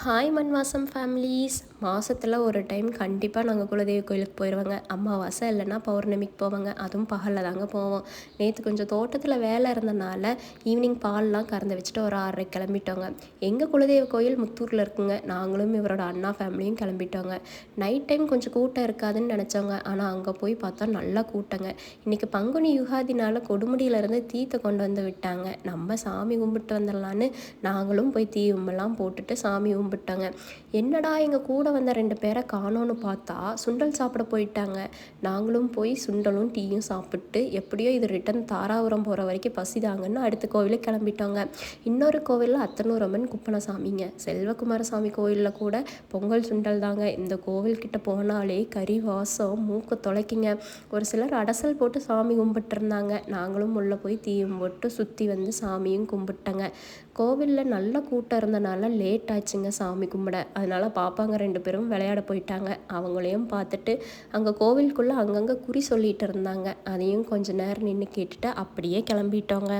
Hi மண்வாசம் families. மாதத்தில் ஒரு time கண்டிப்பாக நாங்கள் குலதெய்வ கோயிலுக்கு போயிடுவோங்க. அமாவாசை இல்லைன்னா பௌர்ணமிக்கு போவோங்க. அதுவும் பகலில் தாங்க போவோம். நேற்று கொஞ்சம் தோட்டத்தில் வேலை இருந்தனால ஈவினிங் பால்லாம் கறந்து வச்சுட்டு ஒரு 6:30 கிளம்பிட்டோங்க. எங்கள் குலதெய்வ கோயில் முத்தூரில் இருக்குங்க. நாங்களும் இவரோட அண்ணா ஃபேமிலியும் கிளம்பிட்டோங்க. நைட் டைம் கொஞ்சம் கூட்டம் இருக்காதுன்னு நினச்சோங்க. ஆனால் அங்கே போய் பார்த்தா நல்லா கூட்டங்க. இன்றைக்கி பங்குனி யுகாதினால கொடுமுடியிலேருந்து தீத்தை கொண்டு வந்து விட்டாங்க. நம்ம சாமி கும்பிட்டு வந்துடலான்னு நாங்களும் போய் தீ கும்பெல்லாம் போட்டுட்டு சாமி கும்பிட்டாங்க. என்னடா எங்கள் கூட வந்த 2 பேரை காணோன்னு பார்த்தா சுண்டல் சாப்பிட போயிட்டாங்க. நாங்களும் போய் சுண்டலும் டீயும் சாப்பிட்டு எப்படியோ இது ரிட்டன் தாராபுரம் போகிற வரைக்கும் பசிதாங்கன்னு அடுத்த கோவிலுக்கு கிளம்பிட்டோங்க. இன்னொரு கோவிலில் அத்தனூரம்மன் குப்பனசாமிங்க. செல்வகுமாரசாமி கோவிலில் கூட பொங்கல் சுண்டல் தாங்க. இந்த கோவில்கிட்ட போனாலே கறி வாசம் மூக்க தொலைக்குங்க. ஒரு சிலர் அடசல் போட்டு சாமி கும்பிட்டுருந்தாங்க. நாங்களும் உள்ளே போய் தீயும் போட்டு சுற்றி வந்து சாமியும் கும்பிட்டங்க. கோவிலில் நல்ல கூட்டம் இருந்தனால லேட் ஆச்சுங்க சாமி கும்பிட. அதனால் பாப்பாங்க 2 பேரும் விளையாட போயிட்டாங்க. அவங்களையும் பார்த்துட்டு அங்கே கோவிலுக்குள்ளே அங்கங்கே குறி சொல்லிகிட்டு இருந்தாங்க. அதையும் கொஞ்சம் நேரம் நின்று கேட்டுட்டு அப்படியே கிளம்பிட்டோங்க.